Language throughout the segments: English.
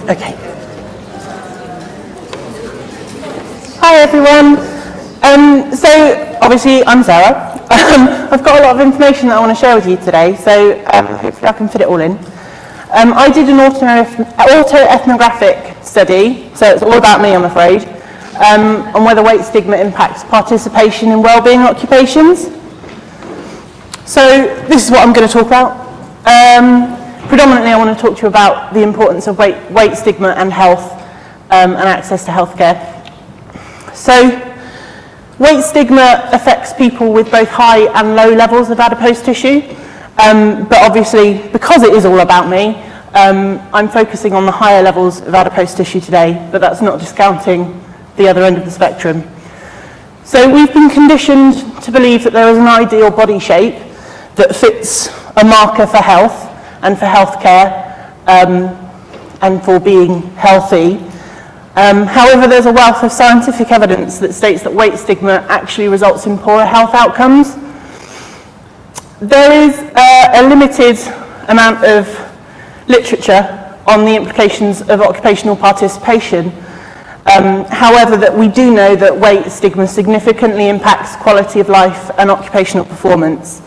Okay. Hi everyone. So obviously I'm Sarah. I've got a lot of information that I want to share with you today, so hopefully I can fit it all in. I did an autoethnographic study, so it's all about me, I'm afraid, on whether weight stigma impacts participation in wellbeing occupations. So this is what I'm going to talk about. Predominantly I want to talk to you about the importance of weight stigma and health and access to healthcare. So weight stigma affects people with both high and low levels of adipose tissue, but obviously because it is all about me, I'm focusing on the higher levels of adipose tissue today, but that's not discounting the other end of the spectrum. So we've been conditioned to believe that there is an ideal body shape that fits a marker for health and for healthcare and for being healthy. However, there's a wealth of scientific evidence that states that weight stigma actually results in poorer health outcomes. There is a limited amount of literature on the implications of occupational participation. However, that we do know that weight stigma significantly impacts quality of life and occupational performance.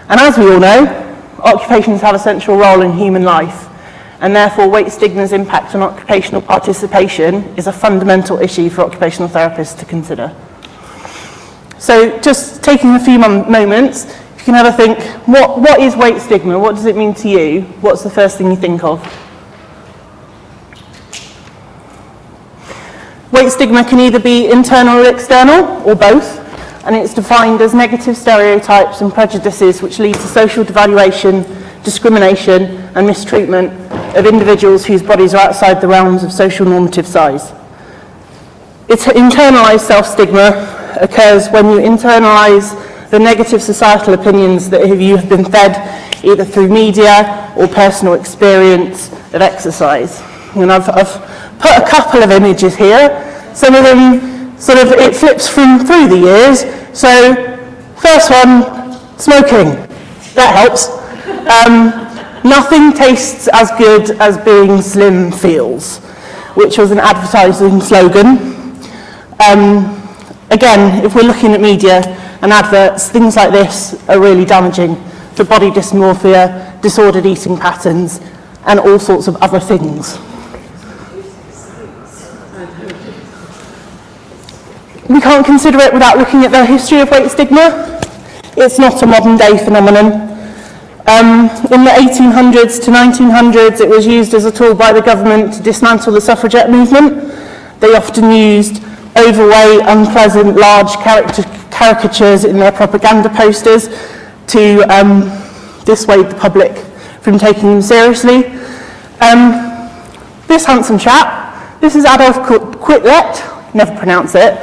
And as we all know, occupations have a central role in human life, and therefore weight stigma's impact on occupational participation is a fundamental issue for occupational therapists to consider. So just taking a few moments, if you can have a think, what is weight stigma? What does it mean to you? What's the first thing you think of? Weight stigma can either be internal or external, or both, and it's defined as negative stereotypes and prejudices which lead to social devaluation, discrimination and mistreatment of individuals whose bodies are outside the realms of social normative size. It's internalized self-stigma occurs when you internalize the negative societal opinions that you have been fed either through media or personal experience of exercise. And I've put a couple of images here. Some of them it flips through the years. So first one, smoking. That helps. Nothing tastes as good as being slim feels, which was an advertising slogan. Again, if we're looking at media and adverts, things like this are really damaging for body dysmorphia, disordered eating patterns, and all sorts of other things. We can't consider it without looking at the history of weight stigma. It's not a modern day phenomenon. In the 1800s to 1900s, it was used as a tool by the government to dismantle the suffragette movement. They often used overweight, unpleasant, large caricatures in their propaganda posters to dissuade the public from taking them seriously. This handsome chap, this is Adolf Quitlet, never pronounce it.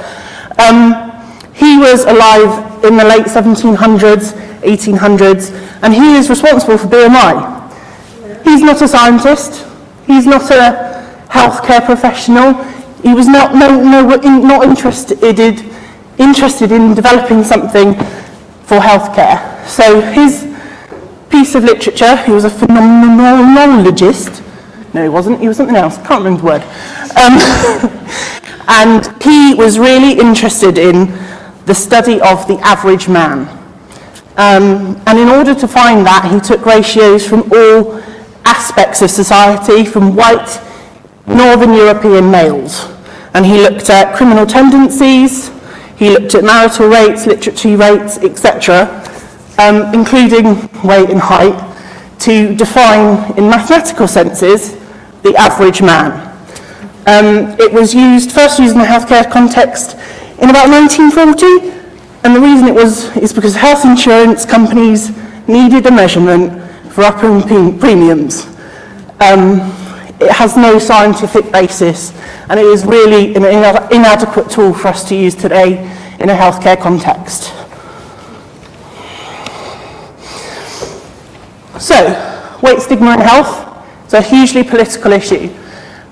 He was alive in the late 1700s, 1800s, and he is responsible for BMI. He's not a scientist, he's not a healthcare professional, he was not interested in developing something for healthcare. So his piece of literature, he was a phenomenologist, no he wasn't, he was something else, can't remember the word. And he was really interested in the study of the average man. And in order to find that, he took ratios from all aspects of society, from white Northern European males. And he looked at criminal tendencies, he looked at marital rates, literacy rates, etc., including weight and height, to define, in mathematical senses, the average man. It was first used in a healthcare context in about 1940, and the reason is because health insurance companies needed a measurement for upper premiums. It has no scientific basis, and it is really an inadequate tool for us to use today in a healthcare context. So, weight stigma and health is a hugely political issue.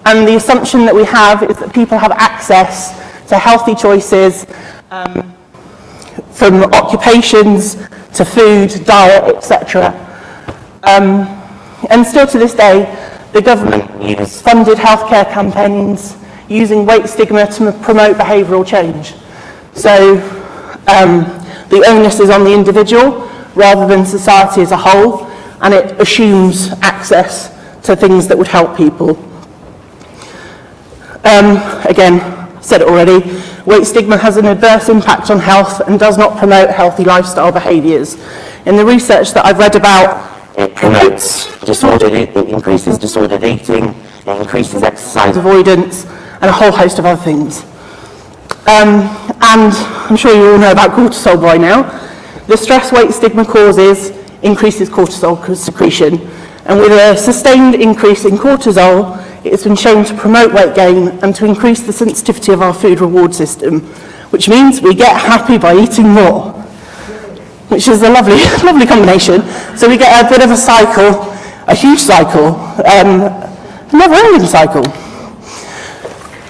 And the assumption that we have is that people have access to healthy choices from occupations to food, diet, etc. And still to this day, the government funded healthcare campaigns using weight stigma to promote behavioural change. So the onus is on the individual rather than society as a whole, and it assumes access to things that would help people. Again, I've said it already, weight stigma has an adverse impact on health and does not promote healthy lifestyle behaviours. In the research that I've read about, it promotes it increases disordered eating, it increases exercise avoidance, and a whole host of other things. And I'm sure you all know about cortisol by now. The stress weight stigma causes increases cortisol secretion, and with a sustained increase in cortisol, it's been shown to promote weight gain and to increase the sensitivity of our food reward system, which means we get happy by eating more, which is a lovely, lovely combination. So we get a bit of a cycle, a huge cycle, a never-ending cycle.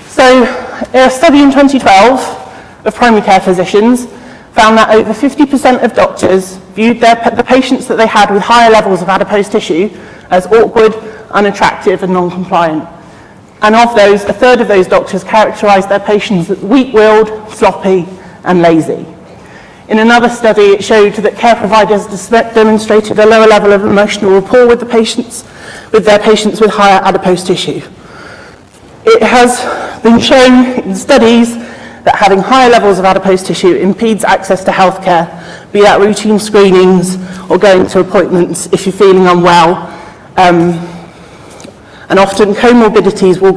So a study in 2012 of primary care physicians found that over 50% of doctors viewed the patients that they had with higher levels of adipose tissue as awkward, unattractive and non-compliant. And of those, a third of those doctors characterised their patients as weak-willed, sloppy and lazy. In another study, it showed that care providers demonstrated a lower level of emotional rapport with their patients with higher adipose tissue. It has been shown in studies that having higher levels of adipose tissue impedes access to healthcare, be that routine screenings or going to appointments if you're feeling unwell. And often comorbidities will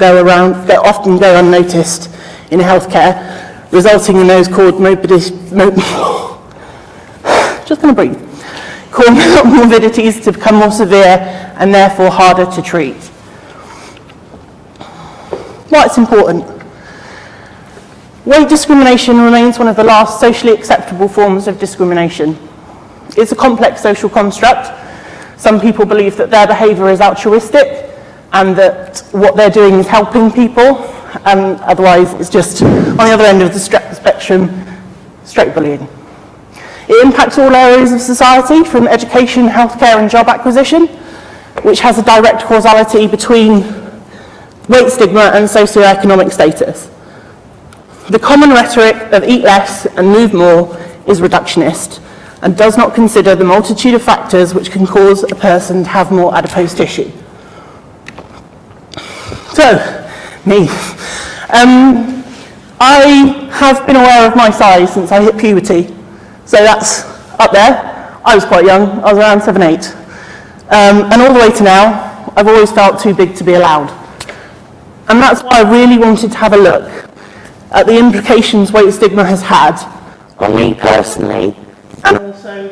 often go unnoticed in healthcare, resulting in those called comorbidities to become more severe and therefore harder to treat. Why it's important. Weight discrimination remains one of the last socially acceptable forms of discrimination. It's a complex social construct. Some people believe that their behaviour is altruistic and that what they're doing is helping people, and otherwise it's just on the other end of the spectrum, straight bullying. It impacts all areas of society, from education, healthcare and job acquisition, which has a direct causality between weight stigma and socioeconomic status. The common rhetoric of eat less and move more is reductionist and does not consider the multitude of factors which can cause a person to have more adipose tissue. So, me. I have been aware of my size since I hit puberty, so that's up there. I was quite young, I was around 7'8". And all the way to now, I've always felt too big to be allowed. And that's why I really wanted to have a look at the implications weight stigma has had on me personally, and also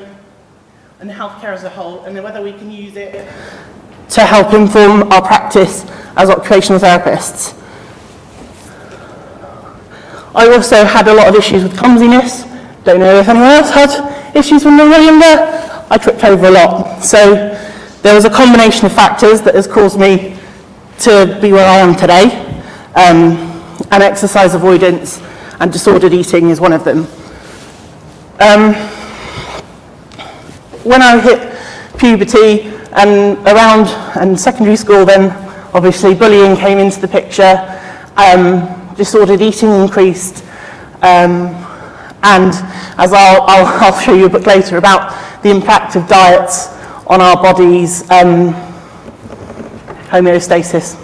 in healthcare as a whole, and whether we can use it to help inform our practice as occupational therapists. I also had a lot of issues with clumsiness. Don't know if anyone else had issues when they were younger. I tripped over a lot. So there was a combination of factors that has caused me to be where I am today. And exercise avoidance and disordered eating is one of them. When I hit puberty and secondary school, then obviously bullying came into the picture, disordered eating increased, and as I'll show you a book later about the impact of diets on our bodies, homeostasis.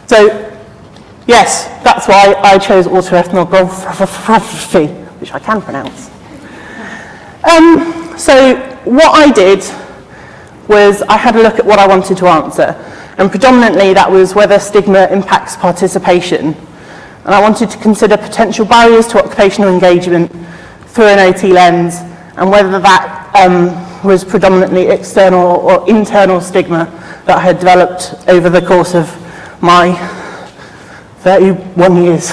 So, yes, that's why I chose autoethnography, which I can pronounce. So what I did was I had a look at what I wanted to answer, and predominantly that was whether stigma impacts participation. And I wanted to consider potential barriers to occupational engagement through an OT lens, and whether that was predominantly external or internal stigma that I had developed over the course of my 31 years.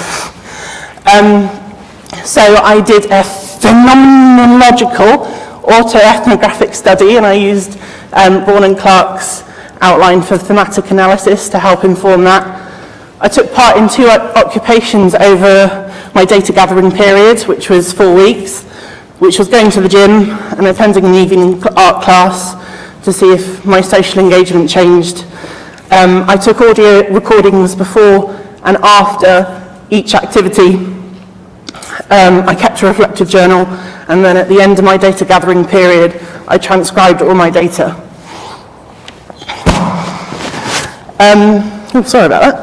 So I did a phenomenological autoethnographic study, and I used Vaughan and Clark's outline for thematic analysis to help inform that. I took part in 2 occupations over my data gathering period, which was 4 weeks, which was going to the gym and attending an evening art class, to see if my social engagement changed. I took audio recordings before and after each activity. I kept a reflective journal, and then at the end of my data gathering period, I transcribed all my data. Sorry about that.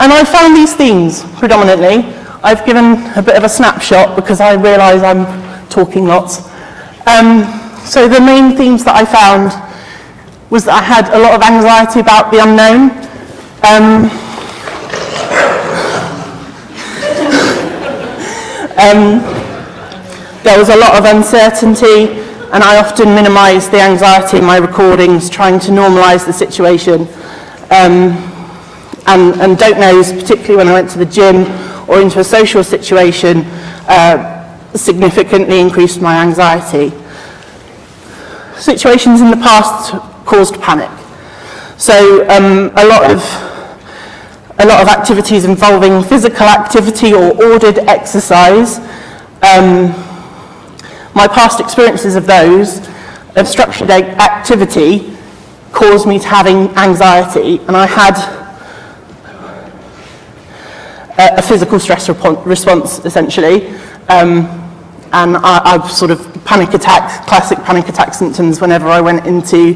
And I found these themes predominantly. I've given a bit of a snapshot because I realise I'm talking lots. So the main themes that I found was that I had a lot of anxiety about the unknown. There was a lot of uncertainty, and I often minimised the anxiety in my recordings, trying to normalise the situation. And don't knows, particularly when I went to the gym or into a social situation, significantly increased my anxiety. Situations in the past caused panic. So a lot of activities involving physical activity or ordered exercise, my past experiences of those, of structured activity, caused me to having anxiety, and I had a physical stress response, essentially, and I sort of classic panic attack symptoms whenever I went into,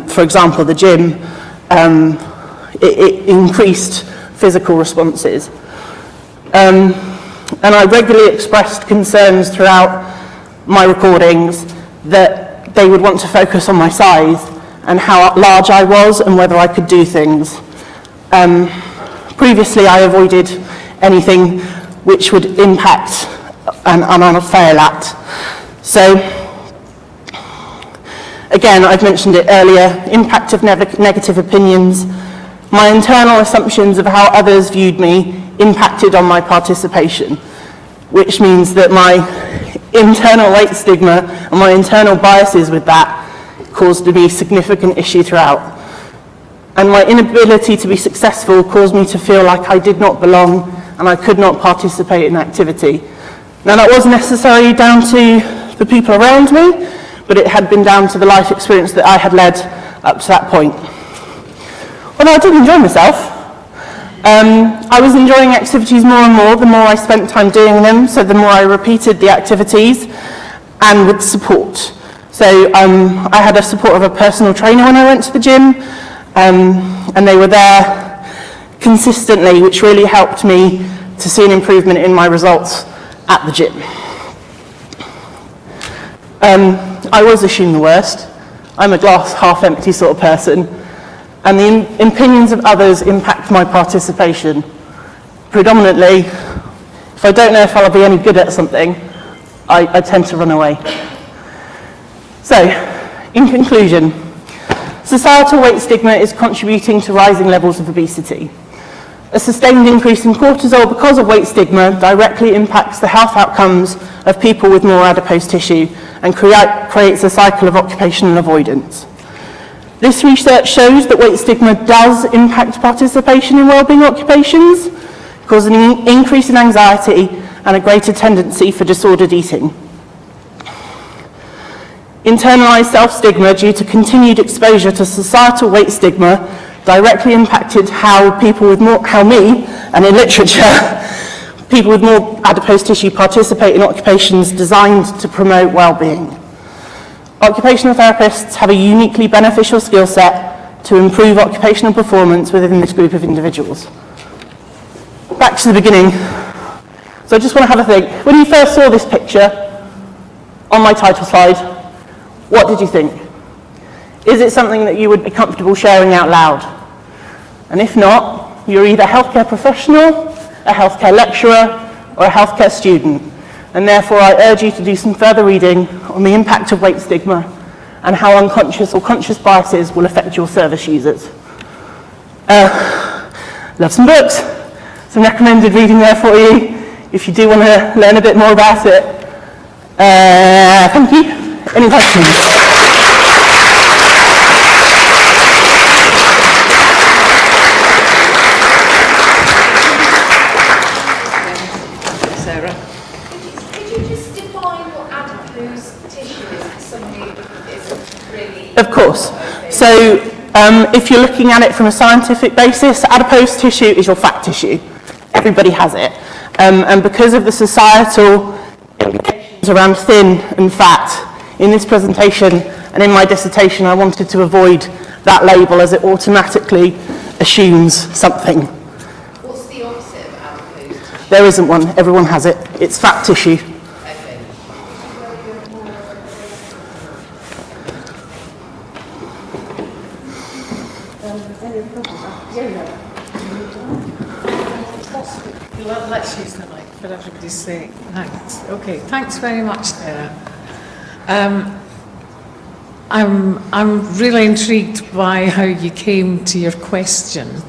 for example, the gym. It increased physical responses. And I regularly expressed concerns throughout my recordings that they would want to focus on my size and how large I was and whether I could do things. Previously, I avoided anything which would impact an unfair lat. So, again, I've mentioned it earlier, impact of negative opinions. My internal assumptions of how others viewed me impacted on my participation, which means that my internal weight stigma and my internal biases with that caused me a significant issue throughout. And my inability to be successful caused me to feel like I did not belong and I could not participate in activity. Now, that wasn't necessarily down to the people around me, but it had been down to the life experience that I had led up to that point. Although I did enjoy myself, I was enjoying activities more and more the more I spent time doing them, so the more I repeated the activities, and with support. So I had a support of a personal trainer when I went to the gym, and they were there consistently, which really helped me to see an improvement in my results at the gym. I always assume the worst. I'm a glass half empty sort of person, and the opinions of others impact my participation. Predominantly, if I don't know if I'll be any good at something, I tend to run away. So, in conclusion, societal weight stigma is contributing to rising levels of obesity. A sustained increase in cortisol because of weight stigma directly impacts the health outcomes of people with more adipose tissue and creates a cycle of occupational avoidance. This research shows that weight stigma does impact participation in wellbeing occupations, causing an increase in anxiety and a greater tendency for disordered eating. Internalized self-stigma due to continued exposure to societal weight stigma directly impacted how me, and in literature, people with more adipose tissue participate in occupations designed to promote well-being. Occupational therapists have a uniquely beneficial skill set to improve occupational performance within this group of individuals. Back to the beginning. So I just want to have a think. When you first saw this picture on my title slide, what did you think? Is it something that you would be comfortable sharing out loud? And if not, you're either a healthcare professional, a healthcare lecturer, or a healthcare student. And therefore, I urge you to do some further reading on the impact of weight stigma and how unconscious or conscious biases will affect your service users. Love some books, some recommended reading there for you if you do want to learn a bit more about it. Thank you. Any questions? Could you just define what adipose tissue is for somebody who isn't really Of course. So if you're looking at it from a scientific basis, adipose tissue is your fat tissue. Everybody has it. And because of the societal implications around thin and fat, in this presentation and in my dissertation, I wanted to avoid that label as it automatically assumes something. What's the opposite of adipose tissue? There isn't one. Everyone has it. It's fat tissue. Okay. Well, let's use the mic for everybody's sake. Thanks. Okay, thanks very much, Sarah. I'm really intrigued by how you came to your question,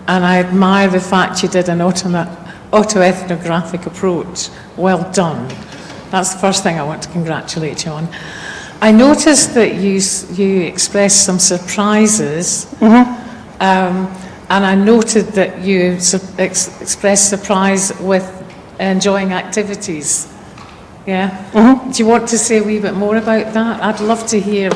and I admire the fact you did an autoethnographic approach. Well done. That's the first thing I want to congratulate you on. I noticed that you expressed some surprises, and I noted that you expressed surprise with enjoying activities. Yeah? Do you want to say a wee bit more about that? I'd love to hear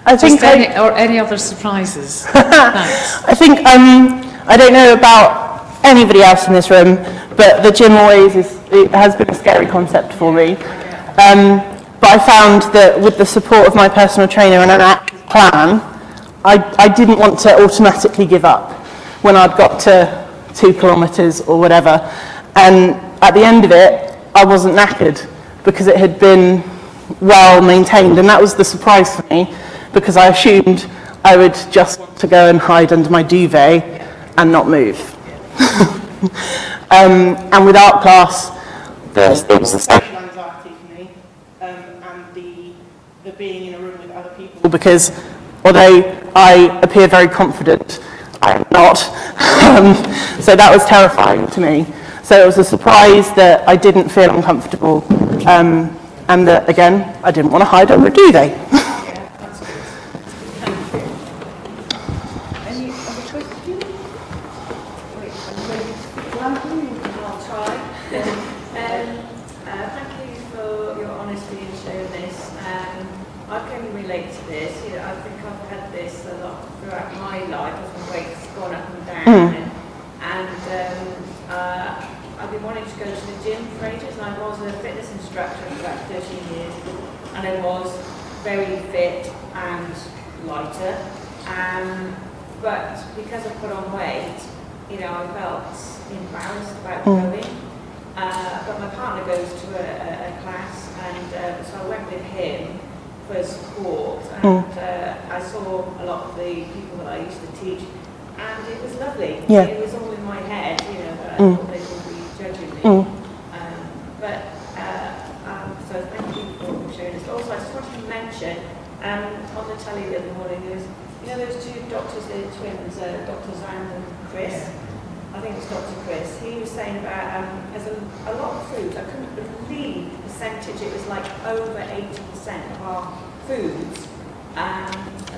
any other surprises. Thanks. I think, I don't know about anybody else in this room, but the gym always it has been a scary concept for me. But I found that with the support of my personal trainer and an active plan, I didn't want to automatically give up when I'd got to 2 kilometres or whatever. And at the end of it, I wasn't knackered because it had been well maintained. And that was the surprise for me, because I assumed I would just want to go and hide under my duvet and not move. And with art class, There was the social anxiety for me, and the being in a room with other people, because although I appear very confident, I'm not. So that was terrifying to me. So it was a surprise that I didn't feel uncomfortable, and that, again, I didn't want to hide under a duvet. Any other questions? I'll try. Thank you for your honesty in sharing this. I can relate to this. I think I've had this a lot throughout my life as my weight's gone up and down. And I've been wanting to go to the gym for ages, and I was a fitness instructor for about 13 years, and I was very fit and lighter. But because I put on weight, I felt embarrassed about going. But my partner goes to a class, and so I went with him for support, and I saw a lot of the people that I used to teach, and it was lovely. Yeah. It was all in my head, that I thought they would be judging me. So thank you for sharing this. Also, I just wanted to mention, on the telly the other morning, there was, those 2 doctors, they're twins, Dr. Zand and Chris. I think it's Dr. Chris. He was saying about, there's a lot of food. I couldn't believe the percentage. It was like over 80% of our foods.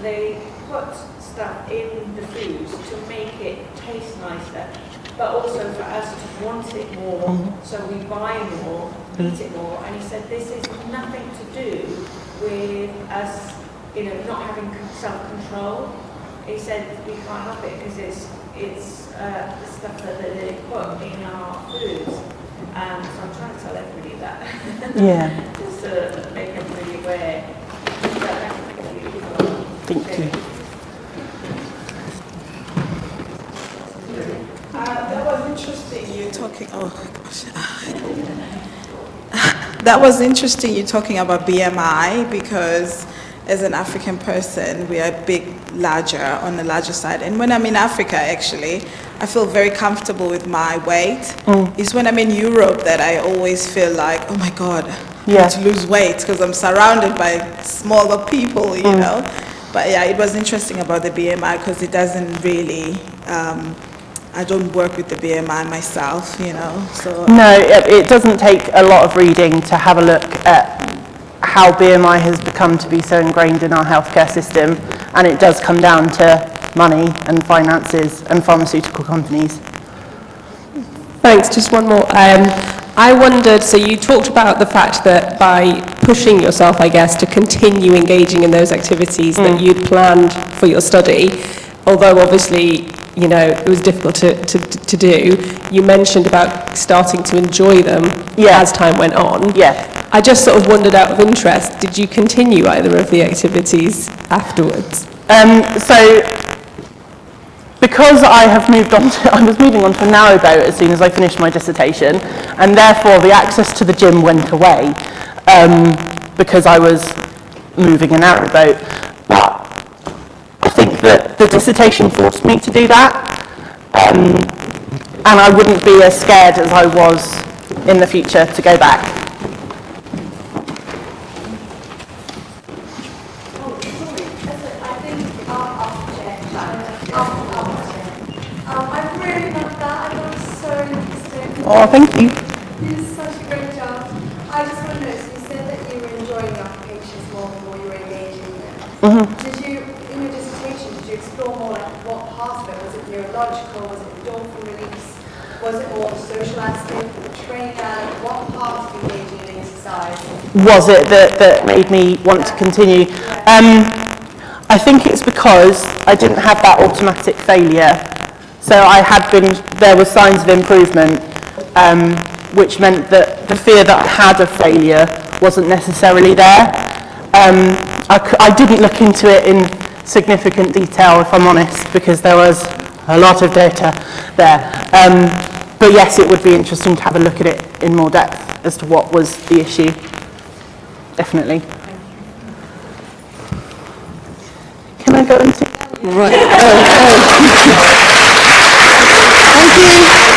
They put stuff in the foods to make it taste nicer, but also for us to want it more, so we buy more, eat it more. And he said this is nothing to do with us, not having self-control. He said we can't help it because it's the stuff that they put in our foods. So I'm trying to tell everybody that. Yeah. Just to make everybody aware. Thank you. That was interesting. You're talking. That was interesting. You're talking about BMI, because as an African person, we are on the larger side. And when I'm in Africa, actually, I feel very comfortable with my weight. It's when I'm in Europe that I always feel like, oh my God, I need to lose weight, because I'm surrounded by smaller people, But yeah, it was interesting about the BMI, because it doesn't really, I don't work with the BMI myself, so. No, it doesn't take a lot of reading to have a look at how BMI has become to be so ingrained in our healthcare system, and it does come down to money and finances and pharmaceutical companies. Thanks, just one more. I wondered, so you talked about the fact that by pushing yourself, I guess, to continue engaging in those activities that you'd planned for your study, although obviously, you know, it was difficult to do, you mentioned about starting to enjoy them as time went on. Yeah. I just sort of wondered out of interest, did you continue either of the activities afterwards? So, because I was moving on to a narrowboat as soon as I finished my dissertation, and therefore the access to the gym went away because I was moving a narrowboat. But I think that The dissertation forced me to do that, and I wouldn't be as scared as I was in the future to go back. I really loved that. I thought it was so interesting. Oh, thank you. You did such a great job. I just want to know, so you said that you were enjoying the applications more the more you were engaging in them. Did you, in your dissertation, did you explore more like what parts of it? Was it neurological? Was it endorphin release? Was it more the social aspect, the trainer? What parts of engaging in exercise? Was it that made me want to continue? I think it's because I didn't have that automatic failure. So there were signs of improvement, which meant that the fear that I had of failure wasn't necessarily there. I didn't look into it in significant detail, if I'm honest, because there was a lot of data there. But yes, it would be interesting to have a look at it in more depth as to what was the issue. Definitely. Can I go and see? Right. Thank you.